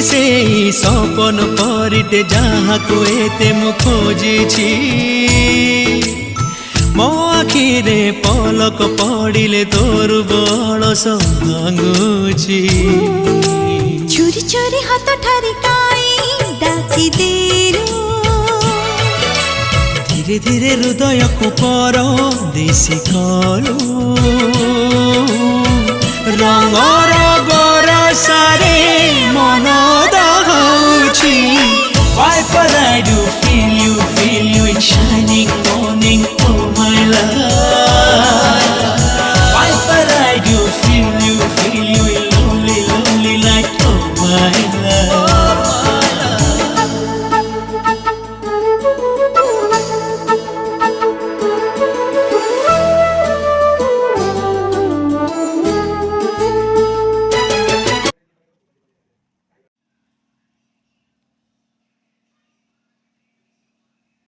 से सपन परिटे जहाँ को एते मु खोजी मो आखिरे पलक पड़िले तोर बड़स भांगुची चोरी चोरी हाथ ठारी काई डाकी देलु धीरे धीरे हृदय को पर देसी कलु रंगर